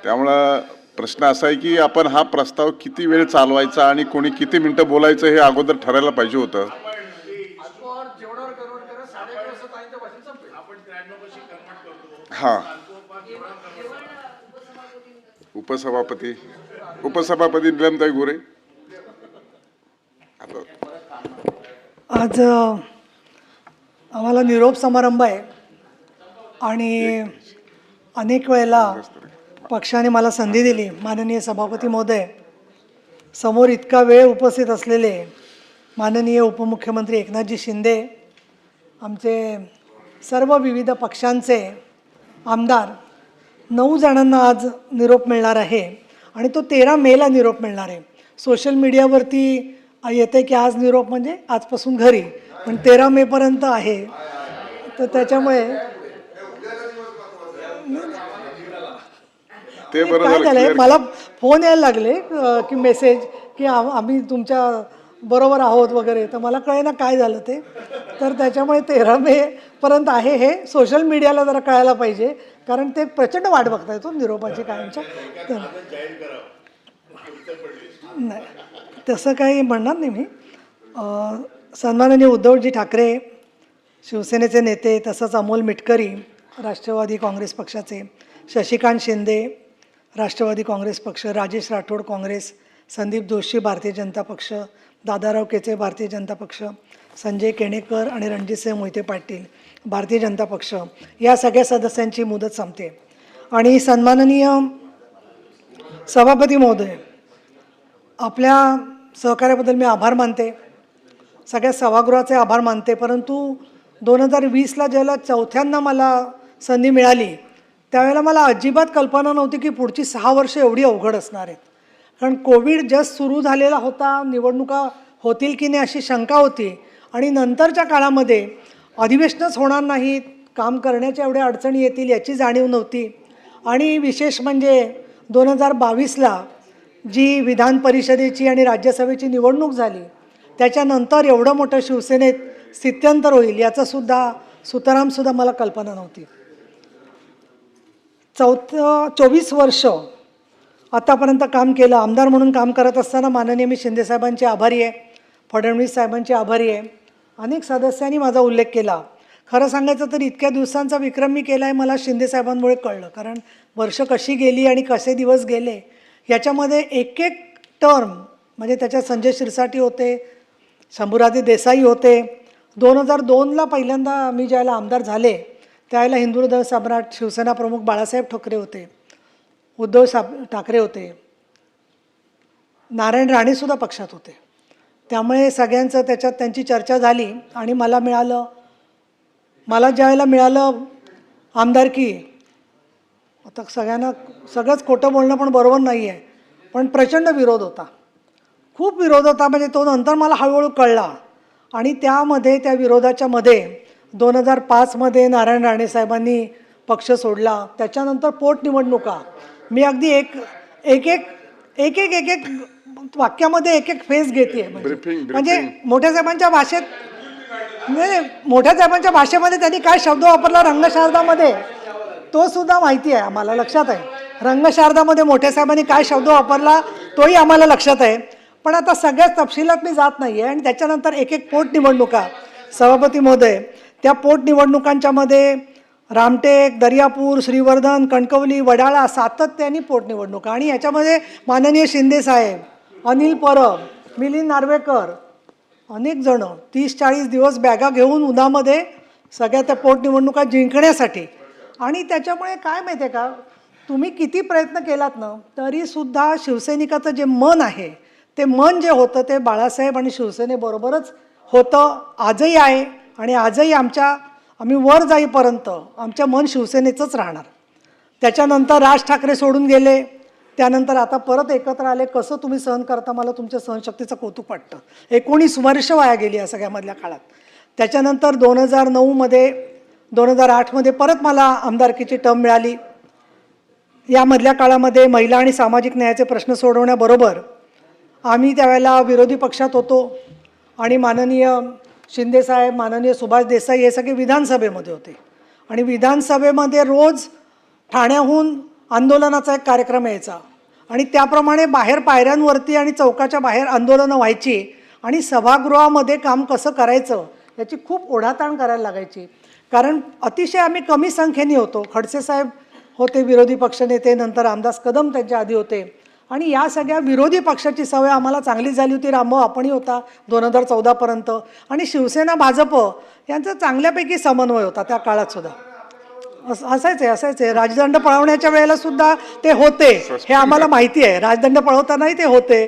त्यामुळं प्रश्न असा आहे की आपण हा प्रस्ताव किती वेळ चालवायचा आणि कोणी किती मिनिटं बोलायचं हे अगोदर ठरायला पाहिजे होतं. हां, उपसभापती निलमताई गोरे. आज आम्हाला निरोप समारंभ आहे आणि अनेक वेळेला पक्षाने मला संधी दिली. माननीय सभापती महोदय, समोर इतका वेळ उपस्थित असलेले माननीय उपमुख्यमंत्री एकनाथजी शिंदे, आमचे सर्व विविध पक्षांचे आमदार, 9 जणांना आज निरोप मिळणार आहे आणि तो 13 मेला निरोप मिळणार आहे. सोशल मीडियावरती येते की आज निरोप म्हणजे आजपासून घरी, पण 13 मेपर्यंत आहे. तर त्याच्यामुळे काय झालंय, मला फोन यायला लागले की मेसेज की आम्ही तुमच्या बरोबर आहोत वगैरे, तर मला कळेना काय झालं ते. तर त्याच्यामुळे 13 मे पर्यंत आहे. हे सोशल मीडियाला जरा कळायला पाहिजे, कारण ते प्रचंड वाट बघताय तो निरोपाची कायमच्या. तर नाही, तसं काही म्हणणार नाही मी. सन्माननीय उद्धवजी ठाकरे शिवसेनेचे नेते, तसंच अमोल मिटकरी राष्ट्रवादी काँग्रेस पक्षाचे, शशिकांत शिंदे राष्ट्रवादी काँग्रेस पक्ष, राजेश राठोड काँग्रेस, संदीप जोशी भारतीय जनता पक्ष, दादाराव केचे भारतीय जनता पक्ष, संजय केणेकर आणि रणजितसिंह मोहिते पाटील भारतीय जनता पक्ष, या सगळ्या सदस्यांची मुदत संपते. आणि सन्माननीय सभापती महोदय, आपल्या सहकार्याबद्दल मी आभार मानते, सगळ्या सभागृहाचे आभार मानते. परंतु 2020ला ज्याला चौथ्यांदा मला संधी मिळाली, त्यावेळेला मला अजिबात कल्पना नव्हती की पुढची 6 वर्ष एवढी अवघड असणार आहेत. कारण कोविड जस्ट सुरू झालेला होता, निवडणुका होतील की नाही अशी शंका होती, आणि नंतरच्या काळामध्ये अधिवेशनच होणार नाहीत, काम करण्याच्या एवढ्या अडचणी येतील याची जाणीव नव्हती. आणि विशेष म्हणजे 2022ला जी विधान परिषदेची आणि राज्यसभेची निवडणूक झाली, त्याच्यानंतर एवढं मोठं शिवसेनेत स्थित्यंतर होईल याचंसुद्धा सुतरामसुद्धा मला कल्पना नव्हती. 24 वर्ष आतापर्यंत काम केलं. आमदार म्हणून काम करत असताना माननीय मी शिंदेसाहेबांचे आभारी आहे, फडणवीस साहेबांचे आभारी आहे. अनेक सदस्यांनी माझा उल्लेख केला. खरं सांगायचं तर इतक्या दिवसांचा विक्रम मी केला आहे मला शिंदेसाहेबांमुळे कळलं. कारण वर्ष कशी गेली आणि कसे दिवस गेले याच्यामध्ये एक एक टर्म, म्हणजे त्याच्यात संजय शिरसाटी होते, शंभूराजे देसाई होते. 2002ला पहिल्यांदा मी ज्यावेळेला आमदार झाले त्यावेळेला हिंदू हृदय सम्राट शिवसेना प्रमुख बाळासाहेब ठाकरे होते, उद्धव ठाकरे होते, नारायण राणेसुद्धा पक्षात होते. त्यामुळे सगळ्यांचं त्याच्यात त्यांची चर्चा झाली आणि मला ज्यावेळेला मिळालं आमदारकी, आता सगळंच खोटं बोलणं पण बरोबर नाही आहे, पण प्रचंड विरोध होता, खूप विरोध होता. म्हणजे तो नंतर मला हळूहळू कळला. आणि त्या विरोधाच्या मध्ये 2005मध्ये नारायण राणे साहेबांनी पक्ष सोडला. त्याच्यानंतर पोटनिवडणुका, मी अगदी एक वाक्यामध्ये एक फेज घेते. म्हणजे मोठ्या साहेबांच्या भाषेमध्ये त्यांनी काय शब्द वापरला रंगशारदामध्ये, तो सुद्धा माहिती आहे आम्हाला, लक्षात आहे. रंगशारदामध्ये मोठ्या साहेबांनी काय शब्द वापरला तोही आम्हाला लक्षात आहे. पण आता सगळ्याच तपशिलात मी जात नाही आहे. आणि त्याच्यानंतर एक पोटनिवडणुका, सभापती महोदय, त्या पोटनिवडणुकांच्या मध्ये रामटेक, दर्यापूर, श्रीवर्धन, कणकवली, वडाळा सातत्याने पोटनिवडणुका. आणि याच्यामध्ये माननीय शिंदेसाहेब, अनिल परब, मिलिंद नार्वेकर, अनेक जण 30-40 दिवस बॅगा घेऊन उन्हामध्ये सगळ्या त्या पोटनिवडणुका जिंकण्यासाठी. आणि त्याच्यामुळे काय माहिती आहे का, तुम्ही किती प्रयत्न केलात ना तरीसुद्धा शिवसैनिकाचं जे मन आहे, ते मन जे होतं ते बाळासाहेब आणि शिवसेनेबरोबरच होतं, आजही आहे. आणि आजही आम्ही वर जाईपर्यंत आमचं मन शिवसेनेचंच राहणार. त्याच्यानंतर राज ठाकरे सोडून गेले, त्यानंतर आता परत एकत्र आले. कसं तुम्ही सहन करता, मला तुमच्या सहनशक्तीचं कौतुक वाटतं. 19 वर्ष वाया गेली या सगळ्यामधल्या काळात. त्याच्यानंतर 2008मध्ये परत मला आमदारकीची टर्म मिळाली. यामधल्या काळामध्ये महिला आणि सामाजिक न्यायाचे प्रश्न सोडवण्याबरोबर आम्ही त्यावेळेला विरोधी पक्षात होतो आणि माननीय शिंदेसाहेब, माननीय सुभाष देसाई हे सगळे विधानसभेमध्ये होते आणि विधानसभेमध्ये रोज ठाण्याहून आंदोलनाचा एक कार्यक्रम यायचा आणि त्याप्रमाणे बाहेर पायऱ्यांवरती आणि चौकाच्या बाहेर आंदोलनं व्हायची आणि सभागृहामध्ये काम कसं करायचं याची खूप ओढाताण करायला लागायची. कारण अतिशय आम्ही कमी संख्येने होतो. खडसे साहेब होते विरोधी पक्षनेते, नंतर रामदास कदम त्यांच्या आधी होते आणि या सगळ्या विरोधी पक्षाची सवय आम्हाला चांगली झाली होती. रामभाऊ आपणही होता 2014पर्यंत आणि शिवसेना भाजप यांचा चांगल्यापैकी समन्वय होता त्या काळात सुद्धा. असायचे राजदंड पळवण्याच्या वेळेला सुद्धा ते होते, हे आम्हाला माहिती आहे. राजदंड पळवतानाही ते होते,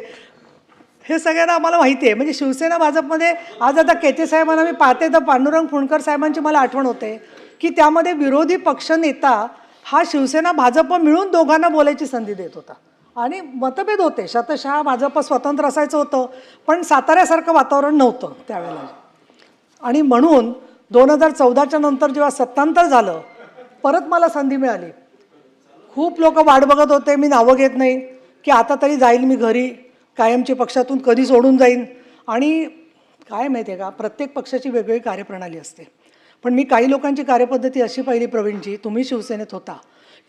हे सगळ्यांना आम्हाला माहिती आहे. म्हणजे शिवसेना भाजपमध्ये आज आता केते साहेबांना मी पाहते तर पांडुरंग फुंडकर साहेबांची मला आठवण होते की त्यामध्ये विरोधी पक्षनेता हा शिवसेना भाजप मिळून दोघांना बोलायची संधी देत होता आणि मतभेद होते. शतशः भाजप स्वतंत्र असायचं होतं, पण साताऱ्यासारखं वातावरण नव्हतं त्यावेळेला. आणि म्हणून 2014च्या नंतर जेव्हा सत्तांतर झालं, परत मला संधी मिळाली. खूप लोक वाट बघत होते, मी नावं घेत नाही, की आता तरी जाईल मी घरी, कायमची पक्षातून कधी सोडून जाईन. आणि काय माहिती आहे का, प्रत्येक पक्षाची वेगवेगळी कार्यप्रणाली असते. पण मी काही लोकांची कार्यपद्धती अशी पाहिली प्रवीणजी, तुम्ही शिवसेनेत होता,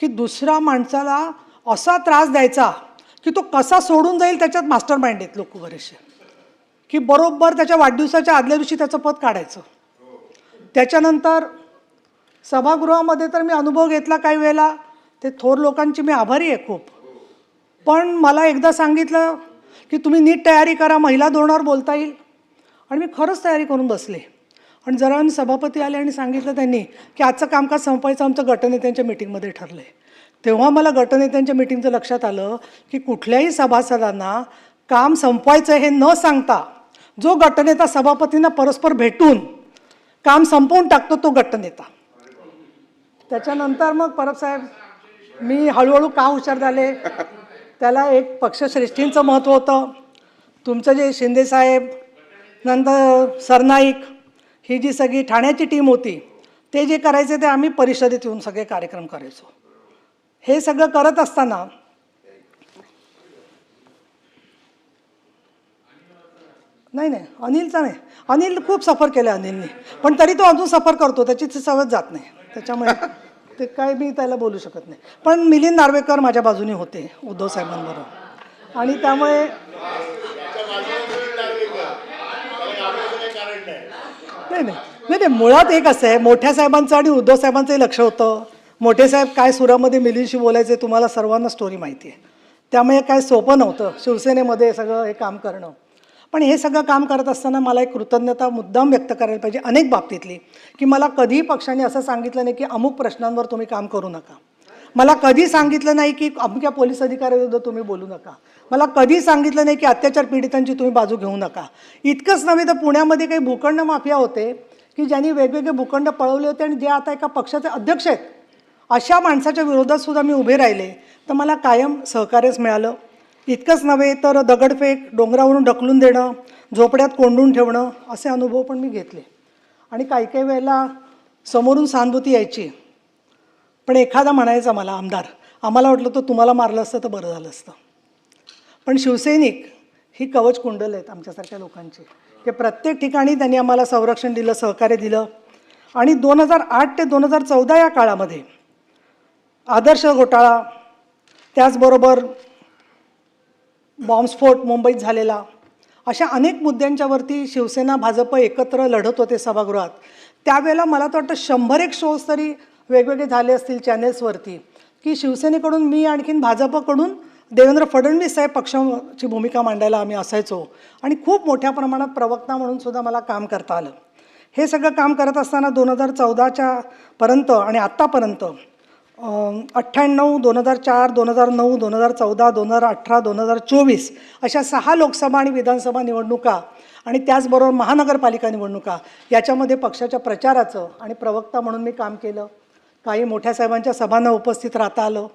की दुसऱ्या माणसाला असा त्रास द्यायचा की तो कसा सोडून जाईल त्याच्यात मास्टर माइंड आहेत लोक बरेचसे, की बरोबर त्याच्या वाढदिवसाच्या आदल्या दिवशी त्याचं पद काढायचं. त्याच्यानंतर सभागृहामध्ये तर मी अनुभव घेतला काही वेळेला, ते थोर लोकांची मी आभारी आहे खूप. पण मला एकदा सांगितलं की तुम्ही नीट तयारी करा, महिला धोरणावर बोलता येईल. आणि मी खरंच तयारी करून बसले. आणि जरा सभापती आले आणि सांगितलं त्यांनी की आजचं कामकाज संपवायचं आमचं गटनेत्यांच्या मिटिंगमध्ये ठरलं आहे. तेव्हा मला गटनेत्यांच्या मिटिंगचं लक्षात आलं की कुठल्याही सभासदांना काम संपवायचं हे न सांगता जो गटनेता सभापतींना परस्पर भेटून काम संपवून टाकतो तो गटनेता. त्याच्यानंतर मग परब साहेब मी हळूहळू का हुशार झाले, त्याला एक पक्षश्रेष्ठींचं महत्त्व होतं. तुमचं जे शिंदेसाहेब, नंतर सरनाईक, ही जी सगळी ठाण्याची टीम होती, ते जे करायचे ते आम्ही परिषदेत येऊन सगळे कार्यक्रम करायचो. हे सगळं करत असताना नाही अनिलचा नाही, अनिल खूप सफर केलं अनिलने, पण तरी तो अजून सफर करतो, त्याची सवय जात नाही. त्याच्यामुळे ते काय मी त्याला बोलू शकत नाही. पण मिलिंद नार्वेकर माझ्या बाजूने होते उद्धव साहेबांबरोबर आणि त्यामुळे नाही मुळात एक असं आहे, मोठ्या साहेबांचं आणि उद्धव साहेबांचंही लक्ष होतं. मोठे साहेब काय सुरामध्ये मिलिंदशी बोलायचे तुम्हाला सर्वांना स्टोरी माहिती आहे. त्यामुळे काय सोपं नव्हतं शिवसेनेमध्ये सगळं हे काम करणं. पण हे सगळं काम करत असताना मला एक कृतज्ञता मुद्दाम व्यक्त करायला पाहिजे अनेक बाबतीतली, की मला कधीही पक्षाने असं सांगितलं नाही की अमुक प्रश्नांवर तुम्ही काम करू नका. मला कधी सांगितलं नाही की अमुक्या पोलीस अधिकाऱ्याविरुद्ध तुम्ही बोलू नका. मला कधी सांगितलं नाही की अत्याचार पीडितांची तुम्ही बाजू घेऊ नका. इतकंच नव्हे तर पुण्यामध्ये काही भूखंड माफिया होते की ज्यांनी वेगवेगळे भूखंड पळवले होते आणि जे आता एका पक्षाचे अध्यक्ष आहेत, अशा माणसाच्या विरोधात सुद्धा मी उभे राहिले तर मला कायम सहकार्यच मिळालं. इतकंच नव्हे तर दगडफेक, डोंगरावरून ढकलून देणं, झोपड्यात कोंडून ठेवणं, असे अनुभव पण मी घेतले. आणि काही वेळेला समोरून सहानुभूती यायची, पण एखादा म्हणायचा मला आमदार, आम्हाला वाटलं तर तुम्हाला मारलं असतं तर बरं झालं असतं. पण शिवसैनिक ही कवच कुंडल आहेत आमच्यासारख्या लोकांची, की प्रत्येक ठिकाणी त्यांनी आम्हाला संरक्षण दिलं, सहकार्य दिलं. आणि 2008 ते 2014 या काळामध्ये आदर्श घोटाळा, त्याचबरोबर बॉम्बस्फोट मुंबईत झालेला, अशा अनेक मुद्द्यांच्यावरती शिवसेना भाजप एकत्र लढत होते सभागृहात. त्यावेळेला मला तर वाटतं 100-1 शोज तरी वेगवेगळे झाले असतील चॅनेल्सवरती, की शिवसेनेकडून मी आणखीन भाजपकडून देवेंद्र फडणवीस साहेब पक्षाची भूमिका मांडायला आम्ही असायचो आणि खूप मोठ्या प्रमाणात प्रवक्ता म्हणून सुद्धा मला काम करता आलं. हे सगळं काम करत असताना 2014च्या पर्यंत आणि आत्तापर्यंत 98, 2004, 2009, 2014, 2018, 2024 अशा 6 लोकसभा आणि विधानसभा निवडणुका आणि त्याचबरोबर महानगरपालिका निवडणुका याच्यामध्ये पक्षाच्या प्रचाराचं आणि प्रवक्ता म्हणून मी काम केलं. काही मोठ्या साहेबांच्या सभांना उपस्थित राहता आलं.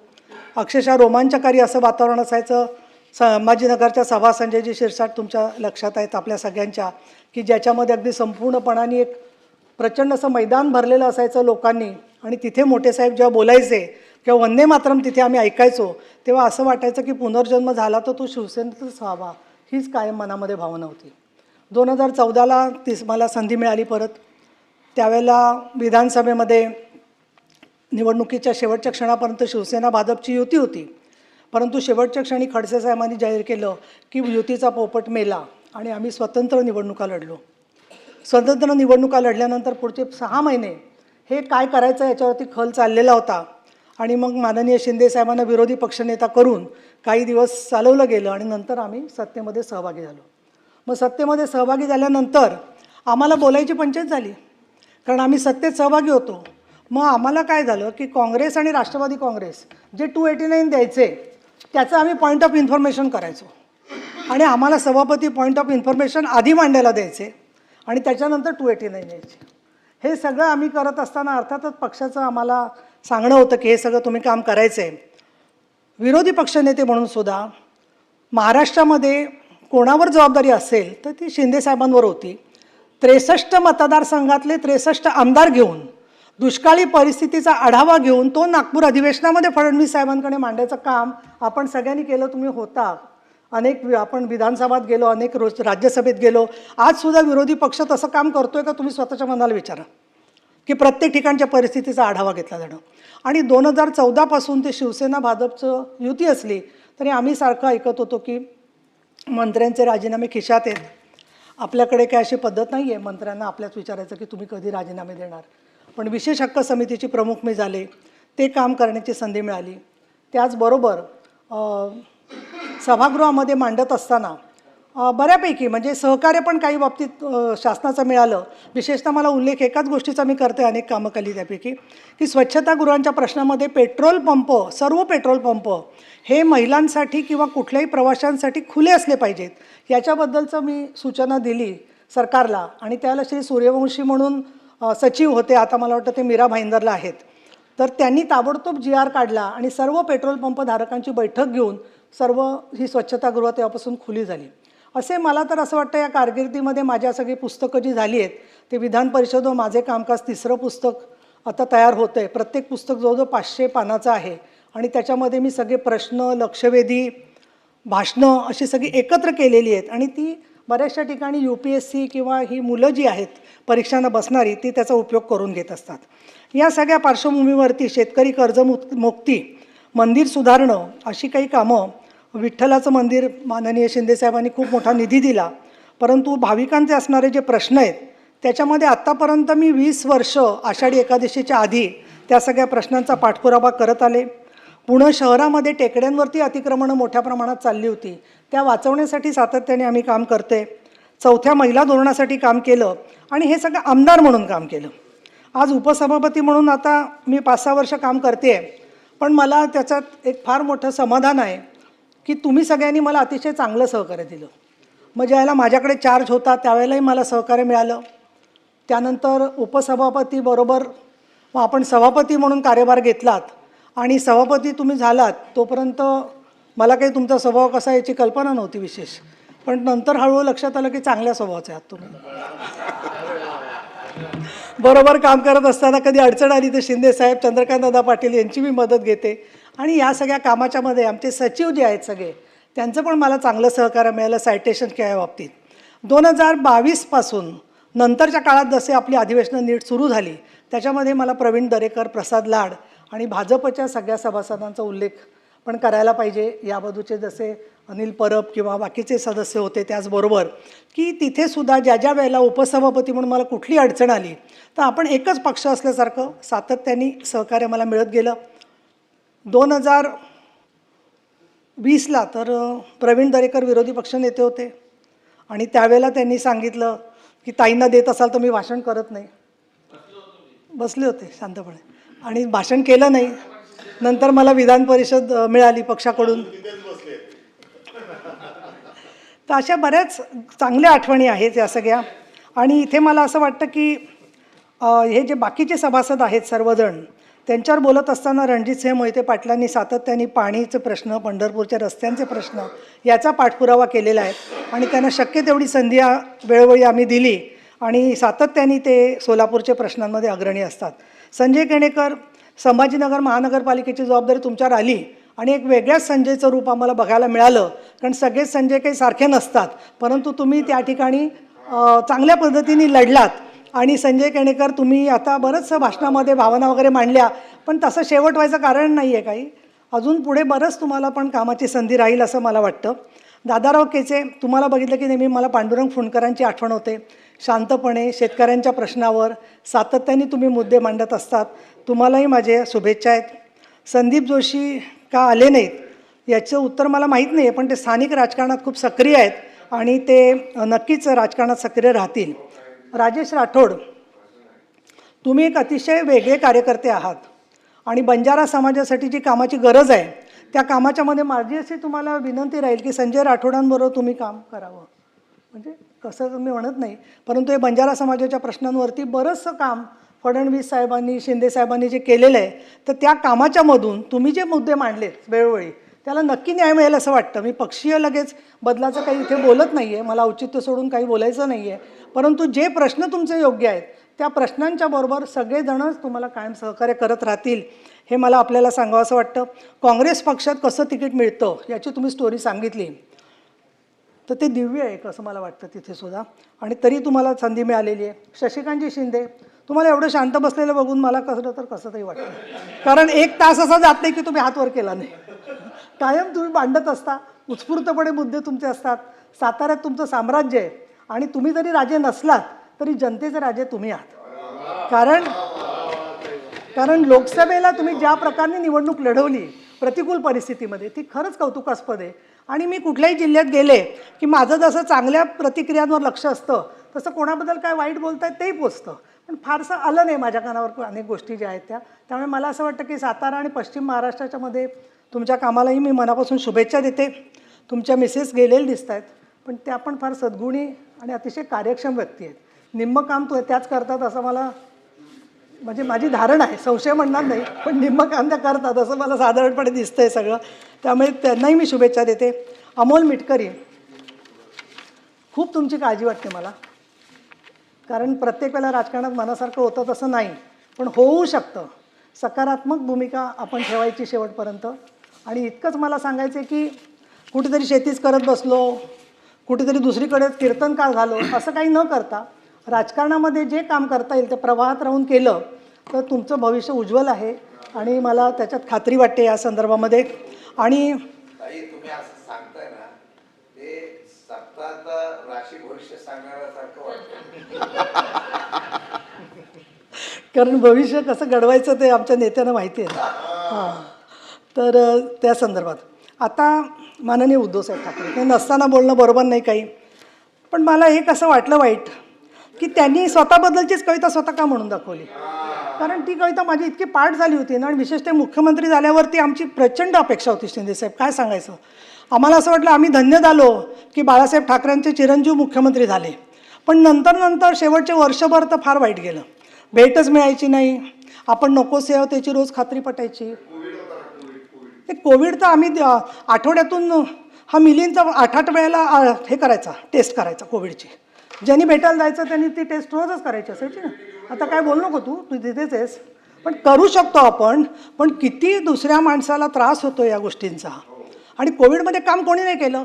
अक्षरशः रोमांचकारी असं वातावरण असायचं. संभाजीनगरच्या सभा संजयजी शिरसाट तुमच्या लक्षात आहेत आपल्या सगळ्यांच्या, की ज्याच्यामध्ये अगदी संपूर्णपणाने एक प्रचंड असं मैदान भरलेलं असायचं लोकांनी. आणि तिथे मोठे साहेब जेव्हा बोलायचे किंवा वंदे मातरम तिथे आम्ही ऐकायचो, तेव्हा असं वाटायचं की पुनर्जन्म झाला तर तो शिवसेनेतच व्हावा, हीच कायम मनामध्ये भावना होती. 2014ला मला संधी मिळाली परत. त्यावेळेला विधानसभेमध्ये निवडणुकीच्या शेवटच्या क्षणापर्यंत शिवसेना भाजपची युती होती, परंतु शेवटच्या क्षणी खडसे साहेबांनी जाहीर केलं की युतीचा पोपट मेला आणि आम्ही स्वतंत्र निवडणुका लढलो. स्वतंत्र निवडणुका लढल्यानंतर पुढचे 6 महिने हे काय करायचं याच्यावरती खल चाललेला होता आणि मग माननीय शिंदे साहेबांना विरोधी पक्षनेता करून काही दिवस चालवलं गेलं आणि नंतर आम्ही सत्तेमध्ये सहभागी झालो. मग सत्तेमध्ये सहभागी झाल्यानंतर आम्हाला बोलायची पंचायत झाली, कारण आम्ही सत्तेत सहभागी होतो. मग आम्हाला काय झालं की काँग्रेस आणि राष्ट्रवादी काँग्रेस जे 289 द्यायचे त्याचं आम्ही पॉईंट ऑफ इन्फॉर्मेशन करायचो आणि आम्हाला सभापती पॉईंट ऑफ इन्फॉर्मेशन आधी मांडायला द्यायचे आणि त्याच्यानंतर 289 द्यायचे. हे सगळं आम्ही करत असताना अर्थातच पक्षाचं आम्हाला सांगणं होतं की हे सगळं तुम्ही काम करायचं आहे. विरोधी पक्षनेते म्हणून सुद्धा महाराष्ट्रामध्ये कोणावर जबाबदारी असेल तर ती शिंदेसाहेबांवर होती. 63 मतदारसंघातले 63 आमदार घेऊन दुष्काळी परिस्थितीचा आढावा घेऊन तो नागपूर अधिवेशनामध्ये फडणवीस साहेबांकडे मांडायचं काम आपण सगळ्यांनी केलं. तुम्ही होता, आपण विधानसभात गेलो, अनेक राज्यसभेत गेलो. आजसुद्धा विरोधी पक्ष तसं काम करतोय का तुम्ही स्वतःच्या मनाला विचारा की प्रत्येक ठिकाणच्या परिस्थितीचा आढावा घेतला जाणं. आणि 2014पासून ते शिवसेना भाजपचं युती असली तरी आम्ही सारखं ऐकत होतो की मंत्र्यांचे राजीनामे खिशात आहेत. आपल्याकडे काय अशी पद्धत नाही आहे मंत्र्यांना आपल्याच विचारायचं की तुम्ही कधी राजीनामे देणार. पण विशेष हक्क समितीची प्रमुख मी झाले, ते काम करण्याची संधी मिळाली. त्याचबरोबर सभागृहामध्ये मांडत असताना बऱ्यापैकी म्हणजे सहकार्य पण काही बाबतीत शासनाचं मिळालं. विशेषतः मला उल्लेख एकाच गोष्टीचा मी करते, अनेक कामं केली त्यापैकी, की स्वच्छतागृहांच्या प्रश्नामध्ये पेट्रोल पंप, सर्व पेट्रोल पंप हे महिलांसाठी किंवा कुठल्याही प्रवाशांसाठी खुले असले पाहिजेत याच्याबद्दलचं मी सूचना दिली सरकारला. आणि त्याला श्री सूर्यवंशी म्हणून सचिव होते, आता मला वाटतं ते मीरा भाईंदरला आहेत. तर त्यांनी ताबडतोब GR काढला आणि सर्व पेट्रोल पंप धारकांची बैठक घेऊन सर्व ही स्वच्छतागृह तेव्हापासून खुली झाली. असे मला तर असं वाटतं या कारकिर्दीमध्ये माझ्या सगळी पुस्तकं जी झाली आहेत ते विधान परिषद व माझे कामकाज 3रं पुस्तक आता तयार होतं आहे. प्रत्येक पुस्तक जवळजवळ 500 पानाचं आहे आणि त्याच्यामध्ये मी सगळे प्रश्न, लक्षवेधी, भाषणं अशी सगळी एकत्र केलेली आहेत आणि ती बऱ्याचशा ठिकाणी UPSC किंवा ही मुलं जी आहेत परीक्षांना बसणारी ती त्याचा उपयोग करून घेत असतात. या सगळ्या पार्श्वभूमीवरती शेतकरी कर्जमुक्ती, मंदिर सुधारणं अशी काही कामं, विठ्ठलाचं मंदिर माननीय शिंदेसाहेबांनी खूप मोठा निधी दिला, परंतु भाविकांचे असणारे जे प्रश्न आहेत त्याच्यामध्ये आत्तापर्यंत मी 20 वर्ष आषाढी एकादशीच्या आधी त्या सगळ्या प्रश्नांचा पाठपुरावा करत आले. पुणे शहरामध्ये टेकड्यांवरती अतिक्रमणं मोठ्या प्रमाणात चालली होती, त्या वाचवण्यासाठी सातत्याने आम्ही काम करते. 4थ्या महिला धोरणासाठी काम केलं आणि हे सगळं आमदार म्हणून काम केलं. आज उपसभापती म्हणून आता मी 5-6 वर्ष काम करते आहे, पण मला त्याच्यात एक फार मोठं समाधान आहे की तुम्ही सगळ्यांनी मला अतिशय चांगलं सहकार्य दिलं. मग ज्यावेळेला माझ्याकडे चार्ज होता त्यावेळेलाही मला सहकार्य मिळालं. त्यानंतर उपसभापतीबरोबर मग आपण सभापती म्हणून कार्यभार घेतलात आणि सभापती तुम्ही झालात तोपर्यंत मला काही तुमचा स्वभाव कसा याची कल्पना नव्हती विशेष, पण नंतर हळूहळू लक्षात आलं की चांगल्या स्वभावाचे आहात तुम्ही. बरोबर काम करत असताना कधी अडचण आली तर शिंदेसाहेब, चंद्रकांतदादा पाटील यांची मी मदत घेते आणि या सगळ्या कामाच्या मध्ये आमचे सचिव जे आहेत सगळे त्यांचं पण मला चांगलं सहकार्य मिळालं सायटेशन या बाबतीत. 2022पासून नंतरच्या काळात जसे आपली अधिवेशनं नीट सुरू झाली त्याच्यामध्ये मला प्रवीण दरेकर, प्रसाद लाड आणि भाजपच्या सगळ्या सभासदांचा उल्लेख पण करायला पाहिजे. या बाजूचे जसे अनिल परब किंवा बाकीचे सदस्य होते, त्याचबरोबर की तिथेसुद्धा ज्या ज्या वेळेला उपसभापती म्हणून मला कुठली अडचण आली तर आपण एकच पक्ष असल्यासारखं सातत्याने सहकार्य मला मिळत गेलं. 2020ला तर प्रवीण दरेकर विरोधी पक्षनेते होते आणि त्यावेळेला त्यांनी सांगितलं की ताईंना देत असाल तर मी भाषण करत नाही. बसले होते शांतपणे आणि भाषण केलं नाही. नंतर मला विधान परिषद मिळाली पक्षाकडून. तर अशा बऱ्याच चांगल्या आठवणी आहेत या सगळ्या. आणि इथे मला असं वाटतं की हे जे बाकीचे सभासद आहेत सर्वजण त्यांच्यावर बोलत असताना रणजितसिंह मोहिते पाटलांनी सातत्याने पाणीचे प्रश्न, पंढरपूरच्या रस्त्यांचे प्रश्न याचा पाठपुरावा केलेला आहे आणि त्यांना शक्य तेवढी संधी वेळोवेळी आम्ही दिली आणि सातत्याने ते सोलापूरच्या प्रश्नांमध्ये अग्रणी असतात. संजय केणेकर, संभाजीनगर महानगरपालिकेची जबाबदारी तुमच्यावर आली आणि एक वेगळ्याच संजयचं रूप आम्हाला बघायला मिळालं, कारण सगळेच संजय काही सारखे नसतात, परंतु तुम्ही त्या ठिकाणी चांगल्या पद्धतीने लढलात आणि संजय केणेकर तुम्ही आता बरंचसं भाषणामध्ये भावना वगैरे मांडल्या, पण तसं शेवट व्हायचं कारण नाही आहे काही. अजून पुढे बरंच तुम्हाला पण कामाची संधी राहील असं मला वाटतं. दादाराव केचे, तुम्हाला बघितलं की नेहमी मला पांडुरंग फुंडकरांची आठवण होते. शांतपणे शेतकऱ्यांच्या प्रश्नावर सातत्याने तुम्ही मुद्दे मांडत असतात. तुम्हालाही माझे शुभेच्छा आहेत. संदीप जोशी का आले नाहीत याचं उत्तर मला माहीत नाही आहे, पण ते स्थानिक राजकारणात खूप सक्रिय आहेत आणि ते नक्कीच राजकारणात सक्रिय राहतील. राजेश राठोड, तुम्ही एक अतिशय वेगळे कार्यकर्ते आहात आणि बंजारा समाजासाठी जी कामाची गरज आहे त्या कामाच्यामध्ये माझी अशी तुम्हाला विनंती राहील की संजय राठोडांबरोबर तुम्ही काम करावं. म्हणजे कसं मी म्हणत नाही, परंतु हे बंजारा समाजाच्या प्रश्नांवरती बरंचसं काम फडणवीस साहेबांनी शिंदे साहेबांनी जे केलेलं आहे, तर त्या कामाच्यामधून तुम्ही जे मुद्दे मांडलेत वेळोवेळी त्याला नक्की न्याय मिळेल असं वाटतं. मी पक्षीय लगेच बदलाचं काही इथे बोलत नाही आहे, मला औचित्य सोडून काही बोलायचं नाही आहे, परंतु जे प्रश्न तुमचे योग्य आहेत त्या प्रश्नांच्या बरोबर सगळेजणच तुम्हाला कायम सहकार्य करत राहतील हे मला आपल्याला सांगावं असं वाटतं. काँग्रेस पक्षात कसं तिकीट मिळतं याची तुम्ही स्टोरी सांगितली, तर ते दिव्य आहे असं मला वाटतं तिथेसुद्धा, आणि तरी तुम्हाला संधी मिळालेली आहे. शशिकांतजी शिंदे, तुम्हाला एवढं शांत बसलेलं बघून मला कसं तर कसं तरी वाटतं, कारण एक तास असा जात नाही की तुम्ही हात वर केला नाही. कायम तुम्ही मांडत असता, उत्स्फूर्तपणे मुद्दे तुमचे असतात. साताऱ्यात तुमचं साम्राज्य आहे आणि तुम्ही जरी राजे नसलात तरी जनतेचे राजे तुम्ही आहात. कारण लोकसभेला तुम्ही ज्या प्रकारे निवडणूक लढवली प्रतिकूल परिस्थितीमध्ये ती खरंच कौतुकास्पद आहे. आणि मी कुठल्याही जिल्ह्यात गेले की माझं जसं चांगल्या प्रतिक्रियांवर लक्ष असतं तसं कोणाबद्दल काय वाईट बोलतायत तेही पोचतं, पण फारसं आलं नाही माझ्या कानावर अनेक गोष्टी ज्या आहेत त्या. त्यामुळे मला असं वाटतं की सातारा आणि पश्चिम महाराष्ट्राच्या मध्ये तुमच्या कामालाही मी मनापासून शुभेच्छा देते. तुमच्या मिसेस गेलेले दिसत आहेत, पण त्या पण फार सद्गुणी आणि अतिशय कार्यक्षम व्यक्ती आहेत. निम्म काम त्याच करतात असं मला, म्हणजे माझी धारणा आहे, संशय म्हणणार नाही, पण निम्म काम त्या करतात असं मला साधारणपणे दिसतंय सगळं. त्यामुळे त्यांनाही मी शुभेच्छा देते. अमोल मिटकरी, खूप तुमची काळजी वाटते मला, कारण प्रत्येक वेळेला राजकारणात मनासारखं होतं तसं नाही, पण होऊ शकतं. सकारात्मक भूमिका आपण ठेवायची शेवटपर्यंत. आणि इतकंच मला सांगायचं आहे की कुठेतरी शेतीच करत बसलो, कुठेतरी दुसरीकडे कीर्तनकाळ झालो असं काही न करता राजकारणामध्ये जे काम करता येईल ते प्रवाहात राहून केलं तर तुमचं भविष्य उज्ज्वल आहे आणि मला त्याच्यात खात्री वाटते या संदर्भामध्ये. आणि तुम्ही असं सांगताय ना, ते सप्ताहात राशी भविष्य सांगण्यासारखं वाटतं. कारण भविष्य कसं घडवायचं ते आमच्या नेत्यांना माहिती आहे. हां, तर त्या संदर्भात आता माननीय उद्धवसाहेब ठाकरे, ते नसताना बोलणं बरोबर नाही काही, पण मला हे कसं वाटलं वाईट की त्यांनी स्वतःबद्दलचीच कविता स्वतः का म्हणून दाखवली. कारण ती कविता माझी इतकी पाठ झाली होती ना, आणि विशेषतः मुख्यमंत्री झाल्यावरती आमची प्रचंड अपेक्षा होती. शिंदेसाहेब काय सांगायचं, आम्हाला असं वाटलं आम्ही धन्य झालो की बाळासाहेब ठाकरेंचे चिरंजीव मुख्यमंत्री झाले. पण नंतर शेवटचे वर्षभर तर फार वाईट गेलं. भेटच मिळायची नाही, आपण नकोसे आहोत त्याची रोज खात्री पटायची. ते कोविड तर आम्ही आठवड्यातून हा मिलिंदचा 8 वेळेला हे करायचा, टेस्ट करायचा कोविडची. ज्यांनी भेटायला जायचं त्यांनी ती टेस्ट रोजच करायची असायची ना. आता काय बोलू नको तू तिथेच आहेस, पण करू शकतो आपण. पण किती दुसऱ्या माणसाला त्रास होतो या गोष्टींचा. आणि कोविडमध्ये काम कोणी नाही केलं,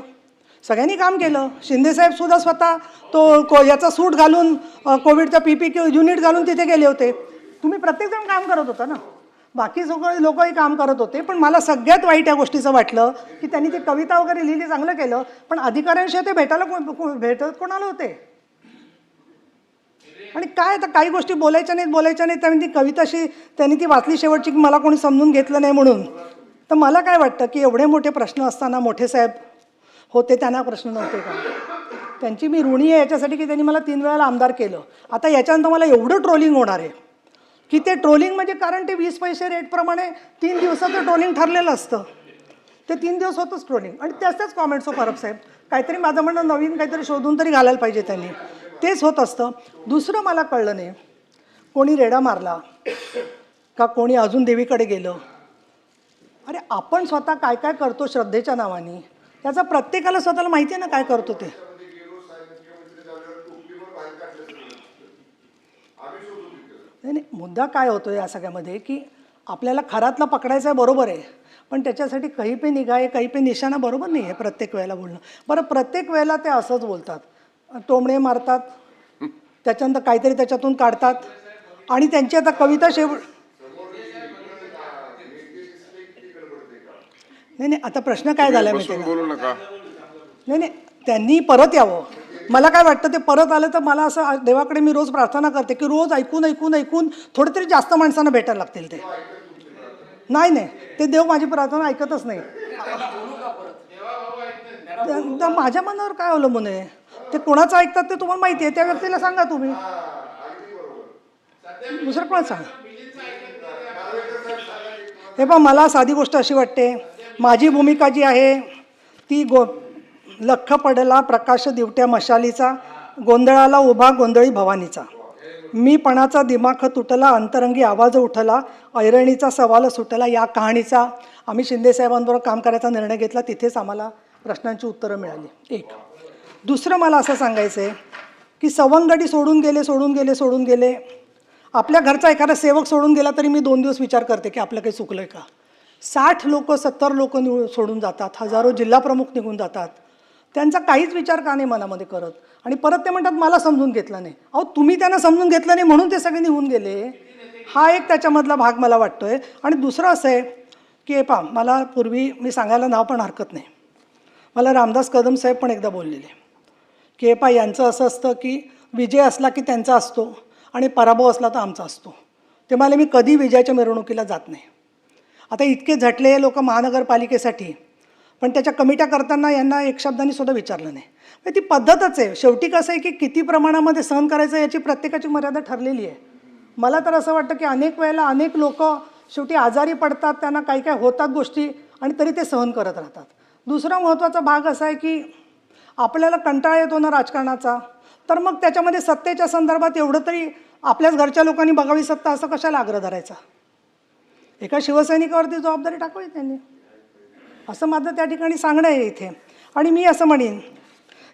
सगळ्यांनी काम केलं. शिंदेसाहेबसुद्धा स्वतः तो याचा सूट घालून कोविडचा PPE युनिट घालून तिथे गेले होते. तुम्ही प्रत्येकजण काम करत होता ना, बाकी सगळे लोकही काम करत होते. पण मला सगळ्यात वाईट या गोष्टीचं वाटलं की त्यांनी ती कविता वगैरे लिहिली, चांगलं केलं, पण अधिकाऱ्यांशी ते भेटत कोणाला होते. आणि काय आता काही गोष्टी बोलायच्या नाहीत. त्यामुळे ती कविताशी त्यांनी ती वाचली शेवटची की मला कोणी समजून घेतलं नाही म्हणून. तर मला काय वाटतं की एवढे मोठे प्रश्न असताना मोठे साहेब होते, त्यांना प्रश्न नव्हते का? त्यांची मी ऋणी आहे याच्यासाठी की त्यांनी मला 3 वेळेला आमदार केलं. आता याच्यानंतर मला एवढं ट्रोलिंग होणार आहे की ते ट्रोलिंग म्हणजे, कारण ते 20 पैसे रेटप्रमाणे 3 दिवसाचं ट्रोलिंग ठरलेलं असतं. ते 3 दिवस होतंच ट्रोलिंग. आणि त्याच कॉमेंट्स परब साहेब काहीतरी माझं म्हणणं नवीन काहीतरी शोधून तरी घालायला पाहिजे त्यांनी. तेच होत असतं. दुसरं मला कळलं नाही, कोणी रेडा मारला का कोणी अजून देवीकडे गेलं. अरे आपण स्वतः काय काय करतो श्रद्धेच्या नावाने, त्याचा प्रत्येकाला स्वतःला माहिती आहे ना काय करतो ते. नाही, मुद्दा काय होतो या सगळ्यामध्ये की आपल्याला खरातला पकडायचं आहे, बरोबर आहे, पण त्याच्यासाठी कहीं पे निगाह कहीं पे निशाणा बरोबर नाही आहे प्रत्येक वेळेला बोलणं. बरं, प्रत्येक वेळेला ते असंच बोलतात. टोमणे मारतात, त्याच्यानंतर काहीतरी त्याच्यातून काढतात आणि त्यांची आता कविता नाही, आता प्रश्न काय झाला माहिती आहे का? बोलू नका. नाही, त्यांनी परत यावं. मला काय वाटतं, ते परत आलं तर मला असं देवाकडे मी रोज प्रार्थना करते की रोज ऐकून थोडे तरी जास्त माणसांना भेटायला लागतील. ते नाही, ते देव माझी प्रार्थना ऐकतच नाही. तर माझ्या मनावर काय अवलंबून आहे? ते कोणाचं ऐकतात ते तुम्हाला माहिती आहे, त्या व्यक्तीला सांगा तुम्ही, दुसरं कोण सांगा. हे पहा, मला साधी गोष्ट अशी वाटते, माझी भूमिका जी आहे ती लख पडला प्रकाश दिवट्या मशालीचा, गोंधळाला उभा गोंधळी भवानीचा, मीपणाचा दिमाख तुटला, अंतरंगी आवाज उठला, ऐरणीचा सवाल सुटला. या कहाणीचा आम्ही शिंदेसाहेबांबरोबर काम करायचा निर्णय घेतला. तिथेच आम्हाला प्रश्नांची उत्तरं मिळाली. एक. दुसरं मला असं सांगायचं आहे की सवंगडी सोडून गेले. आपल्या घरचा एखादा सेवक सोडून गेला तरी मी 2 दिवस विचार करते की आपलं काही चुकलं आहे का. 60 लोक 70 लोक सोडून जातात, हजारो जिल्हा प्रमुख निघून जातात, त्यांचा काहीच विचार का नाही मनामध्ये करत. आणि परत ते म्हणतात मला समजून घेतलं नाही. अहो, तुम्ही त्यांना समजून घेतलं नाही म्हणून ते सगळे निघून गेले. हा एक त्याच्यामधला भाग मला वाटतोय. आणि दुसरं असं आहे की हे पहा, मला पूर्वी मी सांगायला नाव पण हरकत नाही, मला रामदास कदम साहेब पण एकदा बोललेले की हे पहा, यांचं असं असतं की विजय असला की त्यांचा असतो आणि पराभव असला तर आमचा असतो. ते मला मी कधी विजयाच्या मिरवणुकीला जात नाही. आता इतके झटले लोक महानगरपालिकेसाठी, पण त्याच्या कमिट्या करताना यांना एक शब्दांनी सुद्धा विचारलं नाही. ती पद्धतच आहे. शेवटी कसं आहे की किती प्रमाणामध्ये सहन करायचं याची प्रत्येकाची मर्यादा ठरलेली आहे. मला तर असं वाटतं की अनेक वेळेला अनेक लोक शेवटी आजारी पडतात, त्यांना काही काय होतात गोष्टी, आणि तरी ते सहन करत राहतात. दुसरा महत्त्वाचा भाग असा आहे की आपल्याला कंटाळा येतो ना राजकारणाचा, तर मग त्याच्यामध्ये सत्तेच्या संदर्भात एवढं तरी आपल्याच घरच्या लोकांनी बघावी सत्ता, असं कशाला आग्रह धरायचा. एका शिवसैनिकावरती जबाबदारी टाकावी त्यांनी, असं माझं त्या ठिकाणी सांगणं आहे इथे. आणि मी असं म्हणेन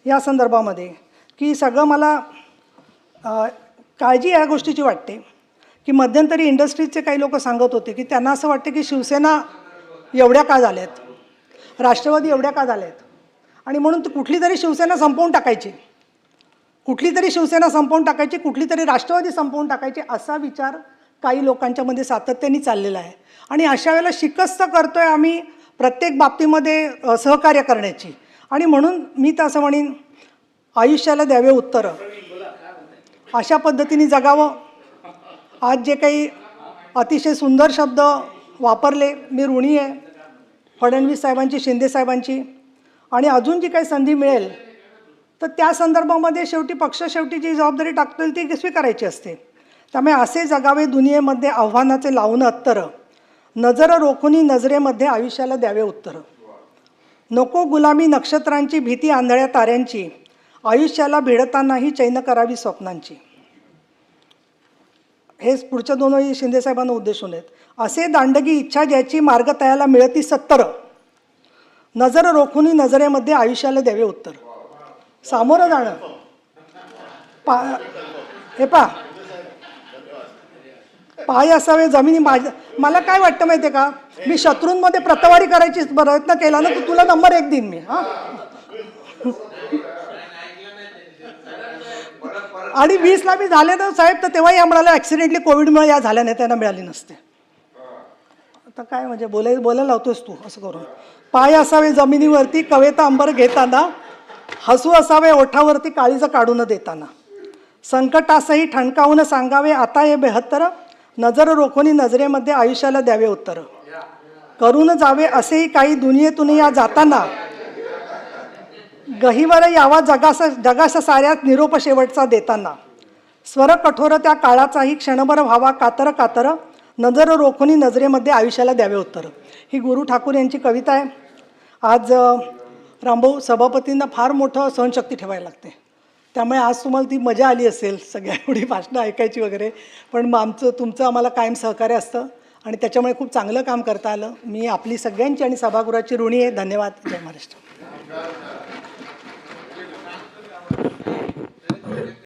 या संदर्भामध्ये की सगळं मला काळजी या गोष्टीची वाटते की मध्यंतरी इंडस्ट्रीजचे काही लोक सांगत होते की त्यांना असं वाटते की शिवसेना एवढ्या का झाल्यात, राष्ट्रवादी एवढ्या का झाल्यात, आणि म्हणून कुठली तरी शिवसेना संपवून टाकायची, कुठली तरी राष्ट्रवादी संपवून टाकायची, असा विचार काही लोकांच्यामध्ये सातत्याने चाललेला आहे. आणि अशा वेळेला शिकस्त करतो आहे आम्ही प्रत्येक बाबतीमध्ये सहकार्य करण्याची. आणि म्हणून मी तर असं म्हणेन, आयुष्याला द्यावे उत्तरं, अशा पद्धतीने जगावं. आज जे काही अतिशय सुंदर शब्द वापरले, मी ऋणी आहे फडणवीस साहेबांची, शिंदे साहेबांची. आणि अजून जी काही संधी मिळेल तर त्या संदर्भामध्ये शेवटी पक्ष शेवटी जी जबाबदारी टाकतील ती स्वीकारायची असते. त्यामुळे असे जगावे दुनियेमध्ये आव्हानाचे लावून अत्तरं, नजर रोखुनी नजरेमध्ये आयुष्याला द्यावे उत्तरं. नको गुलामी नक्षत्रांची, भीती आंधळ्या ताऱ्यांची, आयुष्याला भिडतानाही चैन करावी स्वप्नांची. हेच पुढच्या 2 वेळी शिंदेसाहेबांना उद्देशून आहेत. असे दांडगी इच्छा ज्याची, मार्ग तयाला मिळती 70, नजर रोखुनी नजरेमध्ये आयुष्याला द्यावे उत्तर. सामोरं जाणं हे पाय असावे जमिनी. मला काय वाटतं माहिती आहे का, मी शत्रूंमध्ये प्रतवारी करायची प्रयत्न केला ना, तर तुला नंबर 1 देईन मी. आणि 20ला मी झाले तर साहेब, तर तेव्हा या म्हणाला ॲक्सिडेंटली कोविडमुळे या झाल्या नाही, त्यांना मिळाली नसते. आता काय म्हणजे बोलायला लावतोस तू असं करून. पाय असावे जमिनीवरती कवेता अंबर घेताना, हसू असावे ओठावरती काळीज काढून देताना, संकटासही ठणकावून सांगावे आता हे 72, नजर रोखोनी नजरेमध्ये आयुष्याला द्यावे उत्तर. करून जावे असेही काही दुनियेतून या जाताना, गहिवर यावा जगास साऱ्यात निरोप शेवटचा देताना, स्वर कठोर त्या काळाचाही क्षणभर व्हावा कातर कातर, नजर रोखोनी नजरेमध्ये आयुष्याला द्यावे उत्तर. ही गुरु ठाकूर यांची कविता आहे. आज रामभाऊ सभापतींना फार मोठं सहनशक्ती ठेवायला लागते, त्यामुळे आज तुम्हाला ती मजा आली असेल सगळ्या एवढी भाषणं ऐकायची वगैरे. पण मग तुमचं आम्हाला कायम सहकार्य असतं आणि त्याच्यामुळे खूप चांगलं काम करता आलं. मी आपली सगळ्यांची आणि सभागृहाची ऋणी आहे. धन्यवाद. जय महाराष्ट्र.